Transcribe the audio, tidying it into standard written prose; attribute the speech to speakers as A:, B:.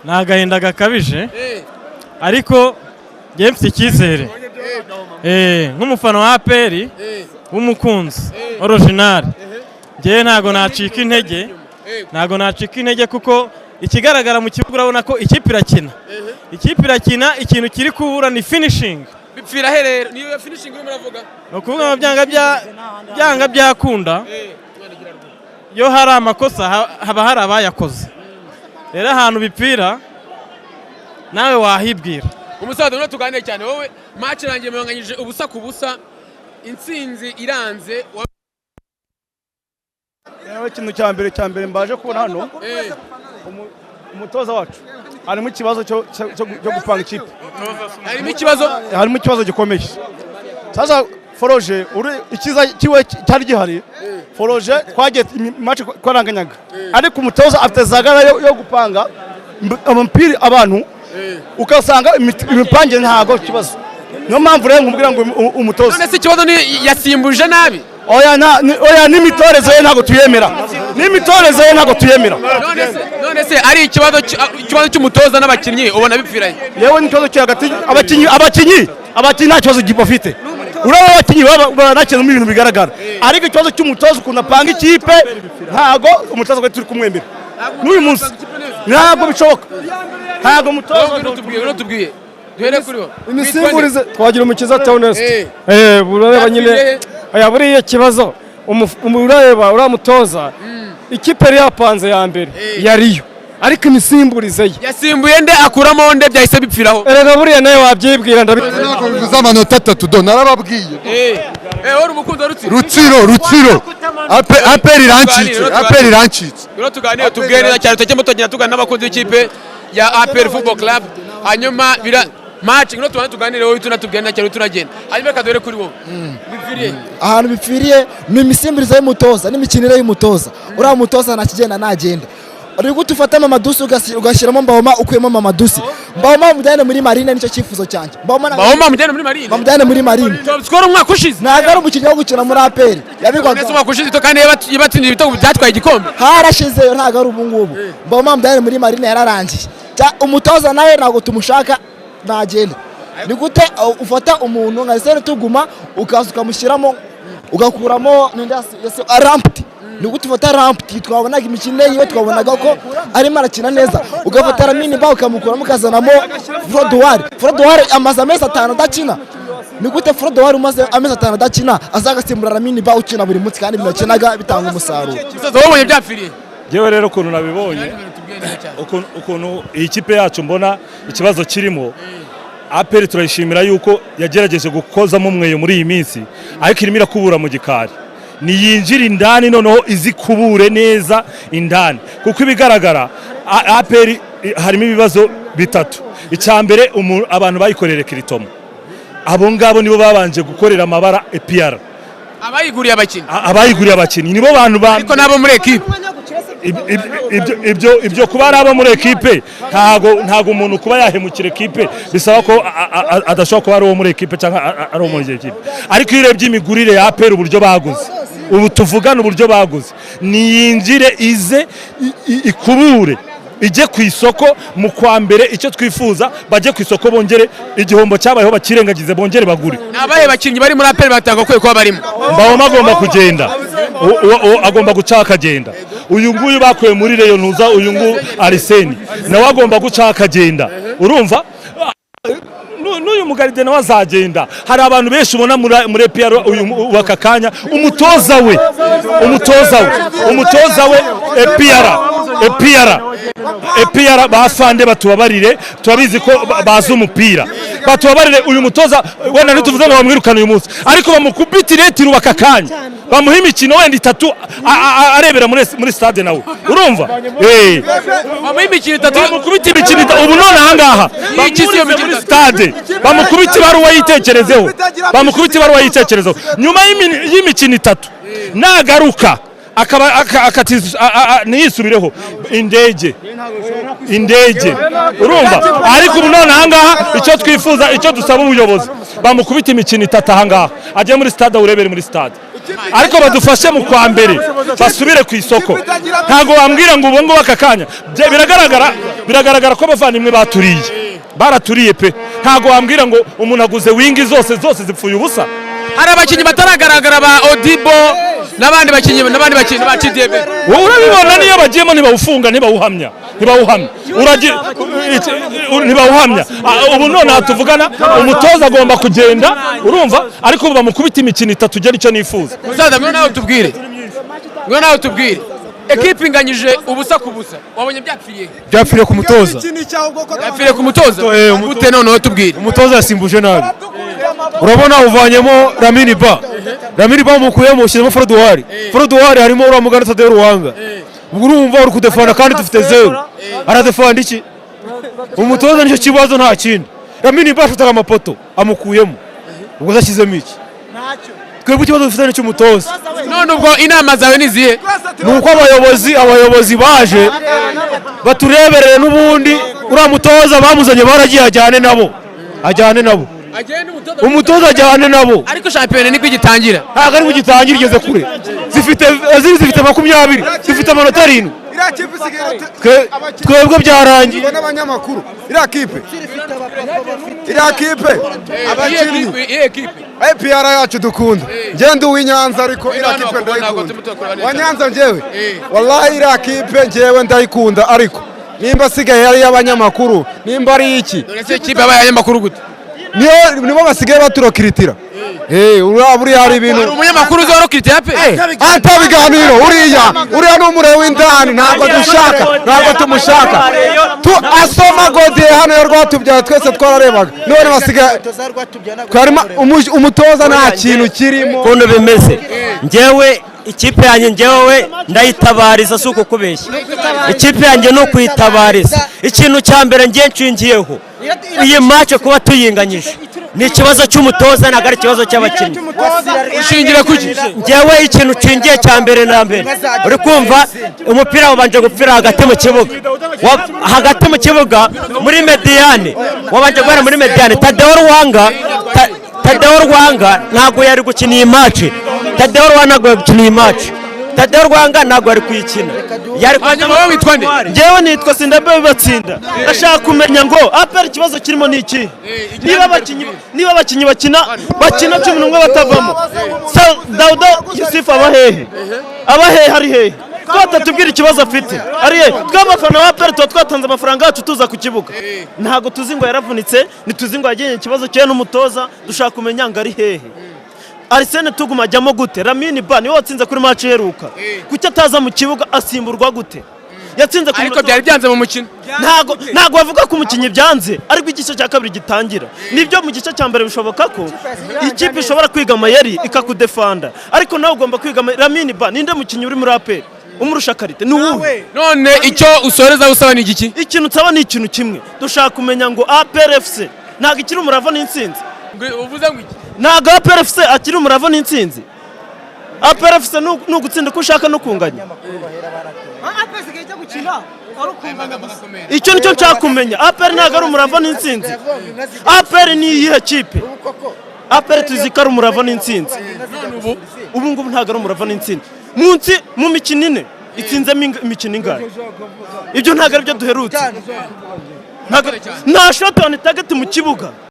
A: ni agahinda gakabije ariko njye mfite icyizere nk'umufana wa APR w'umukunzi original njye ntago nacika intege kuko ikigaragara mu kibuga urabona ko ikipe irakina ikintu kiri kubura ni finishing
B: bipfira herero niyo finishing urimo uravuga
A: no kuvuga byanga byakunda yo hari amakosa haba hari abayakoze rero ahantu bipfira nawe wahibwira
B: umusaza no tuganire cyane wowe match rangiye mwanganyije ubusa ku busa intsinzi iranze
C: yewe ikintu cya mbere mbaje kubona hano umutoza wacu harimo ikibazo cyo gupanga ikipe harimo ikibazo gikomeye sasa Foroje ikiza kiwe cyari gihari Foroje twagiye match kwaranganyaga ariko umutoza afite zagara yo gupanga umupira abantu ukasanga imipange ntago kibazo niyo mpamvu rero nkubwira ngo umutoza
B: none se ikibazo ni yasimbuje nabi
C: oya n'imitoreze ye ntago tuyemera
B: none se ari ikibazo cy'umutoza n'abakinnyi ubona bipfiranye
C: yewe n'ikibazo cyo hagati abakinnyi nta kibazo bafite uraba abakinnyi banakenera ibintu bigaragara ariko ikibazo cy'umutoza ukunda apanga ikipe ntago umutoza turi kumwemera n'uyu munsi ntago bishoboka ntago umutoza
B: tubwiye duhere kuri wo
D: imisimburize twagira umukiza Theoneste burareba nyine buriya kibazo urareba uramutoza ikipe yari yapanze ya mbere yariyo ariko imisimburize ye
B: yasimbuye nde akuramo nde byahise bipfiraho
D: erega buriya nawe wabyibwira
E: ndabivuze amanota 3 do narababwiye
B: uri umukunzi wa
E: Rutsiro APR irancitse
B: rero tuganire tubwire cyane tutakemo tugana n'abakunzi b'ikipe ya APR Football Club hanyuma match ngino tuganire wowe tunatubwira cyane tunagenda hanyuma kadore kuri wowe bipfiriye
F: ahantu bipfiriye ni imisimbirize y'umutoza n'imikinire y'umutoza uriya mutoza ntakigenda nagenda uri gutufata Mamadusi ugashyiramo Mbawoma ukuyemo Mamadusi Mbawoma mujyane muri Marine nicyo cyifuzo cyanjye
B: Mbawoma mujyane muri Marine skoro umwaka ushize
F: ntago ari umukinnyi wo gukina muri APR yabigwaga
B: umwaka ushize to kandi yabatsindiye ibitego byatwaye igikombe
F: harashize ntago ari ubu ngubu Mbawoma mujyane muri Marine yararangiye umutoza nawe ntago tumushaka nagenda ni gute ufata umuntu nka Sene Tuguma ukaza ukamushyiramo ugakuramo Rampti ni gute ufata Rampti twabonaga imikino yiwe twabonaga ko arimo arakina neza ugafata Lamine Ba ukamukuramo ukazanamo Frodouard amaze amezi 5 adakina ni gute Frodouard umaze amezi 5 adakina azagasimbura Lamine Ba ukina buri munsi kandi binakinaga bitanga umusaruro
B: wabonye byapfiriye
G: yewe rero ukuntu nabibonye ukuntu iyi kipe yacu mbona ikibazo kirimo APR turayishimira yuko yagerageje gukozamo umweyo muri iyi minsi ariko irimo irakubura mu gikari niyinjira indani noneho izi kubure neza indani kuko ibigaragara APR harimo ibibazo bitatu icyambere abantu bayikorera kiritomo abo ngabo nibo babanje gukorera amabara EPR abayiguriye abakinnyi nibo bantu
B: ariko nabo muri equipe
G: ibyo kuba ari abo muri equipe ntago umuntu kuba yahemukira equipe bisaba ko adashobora kuba ari uwo muri equipe cyangwa ari uwo muri equipe ariko iyo urebye imigurire ya APR uburyo baguze ubu tuvugana uburyo baguze niyinjire ize ikubure ije ku isoko mu kwa mbere icyo twifuza baje ku isoko bongere igihombo cyabayeho bakirengagize bongere bagure
B: nabaye bakinyi bari muri APR batanga kwe ko barimo
G: Mbawoma agomba kugenda agomba guca akagenda uyu nguyu bakuye muri Reyo Ntuza uyu nguyu Arsene nawe agomba guca akagenda urumva n'uyu mugaride nawe azagenda hari abantu benshi ubona muri APR uyu wakakanya umutoza we EPR bafande batubabarire tubabizi ko baza umupira batubabarire uyu mutoza wenda ntituvuze ngo bamwirukana uyu munsi ariko bamukubitire tirubaka kanya bamuha imikino wenda 3 arebera muri stade nawe urumva
B: bamuha imikino 3
G: bamukubita imikino ubu none ahangaha muri stade bamukubita ibaruwa yitekerezeho nyuma y'imikino 3 nagaruka niyisubireho indege urumva ariko ubu none ahangaha icyo twifuza icyo dusaba ubuyobozi bamukubita imikino 3 ahangaha ajye muri stade urebere muri stade ariko badufashe mu kwa mbere basubire ku isoko ntago wambwira ngo ubongo bakakanya biragaragara biragaragara ko abavandimwe baturiye baraturiye pe ntago wambwira ngo umuntu aguze wingi zose zipfuye ubusa.
B: hari abakinnyi bataragaragara ba Odibo n'abandi bakinnyi ba Chidebe.
G: Wowe urabibona niyo bagiyemo ntibawufunga ntibawuhamya ntibawuhamya. Ubu none tuvugana umutoza agomba kugenda urumva ariko ubu bamukubita imikino 3 ugera icyo nifuza.
B: Musaza mwe nawe tubwire ekipe inganyije ubusa ku busa wabonye
D: byapfiriye ku mutoza.
B: Yapfiriye ku mutoza gute noneho tubwire.
D: Umutoza yasimbuje nabi, urabona uvanyemo Lamine Ba mukuyemo ushyizemo Froduwari harimo uriya mugana Tadeo Ruwanga. Ubwo urumva uri kudefana kandi dufite 0 aradefanda iki? Umutoza nicyo kibazo nta kindi. Lamine Ba ashutaga amapoto amukuyemo ubwo zashyizemo iki? Twebwe ikibazo dufite n'icyo umutoza.
B: None ubwo inama zawe nizihe?
D: Nuko abayobozi baje batureberere n'ubundi uriya mutoza bamuzanye baragiye ajyane nabo umutoza ajyane nabo.
B: Ariko shampiyona niko igitangira.
D: Ntabwo ari kugitangira igeze kure. Zifite 20 zifite amanota 7. Twebwe byarangiye
E: n'abanyamakuru iriya kipe abakinnyi APR yacu dukunda ngende uw'Inyanza ariko iriya kipe ndayikunda wa Nyanza njyewe wallahi iriya kipe njyewe ndayikunda ariko nimba sigaye yari y'abanyamakuru nimba ari iki
B: ese kipe y'abanyamakuru gute
E: nibo basigaye baturokiritira buriya hari ibintu
B: hari umunyamakuru uzorokirita pe
E: atabiganiro uriya ni umurebe w'indani ntabwo tumushaka asoma gode hano ya Rwatubyaye twese twararebaga none basigaye umutoza nta kintu kirimo
D: ukuntu bimeze. Njyewe ikipe yanjye njyewe ndayitabariza si uko kubeshya. Ikipe yanjye no kuyitabariza. Ikintu cya mbere ngiye nshingiyeho iyi match kuba tuyinganyije ni ikibazo cy'umutoza ntabwo ari ikibazo cy'abakinnyi.
B: Ushingira kuki?
D: Njyewe ikintu nshingiye cya mbere na mbere uri kumva umupira wabanje gupfira hagati mu kibuga muri mediane wabanje guhera muri mediane. Tadeo Rwanga ntabwo yari gukina iyi match. Tadeo Rwanga ntabwo yari kuyikina. Njyewe nitwa Sindabe Batsinda. Ndashaka kumenya ngo APR ikibazo kirimo ni iki? Niba abakinnyi bakina 11 batavamo. Dauda Yusuf abahehe hari hehe? Tubwira ikibazo afite ari he? Tw'abafana ba APR twatanze amafaranga yacu tuza ku kibuga ntabwo tuzi ngo yaravunitse ntituzi ngo yagenye ikibazo cye n'umutoza. Dushaka kumenya ngo ari hehe. Arsene Tuguma ajyamo gute? Lamine Ba niwe watsinze kuri match iheruka kuki ataza mu kibuga asimburwa gute? Yatsinze kuri
B: ariko byari byanze mu mukino.
D: Ntago bavuga ko umukinnyi byanze ariko igice cya kabiri gitangira. Nibyo mu gice cya mbere bishoboka ko ikipe ishobora kwiga amayeri ikakudefanda ariko nawe ugomba kwiga Lamine Ba ninde mukinnyi uri muri APR umurusha karite ni uwuhe?
B: None icyo usoreza usaba ni igiki?
D: Ikintu nsaba ni ikintu kimwe. Dushaka kumenya ngo APR FC ntago ikiri umurava n'intsinzi.
B: Uvuze ngo iki?
D: Ntago APR FC akiri umurava n'intsinzi. APR FC ni ugutsinda ko ushaka no kunganya. Icyo nicyo nshaka kumenya. APR ntago ari umurava n'intsinzi. APR ni iyihe kipe? APR tuzikara umurava n'intsinzi. Ubu ngubu ntago ari umurava n'intsinzi. Mu mikino 4 itsinzemo imikino ingahe? Ibyo ntago ari byo duherutse. Nta shot on target mu kibuga.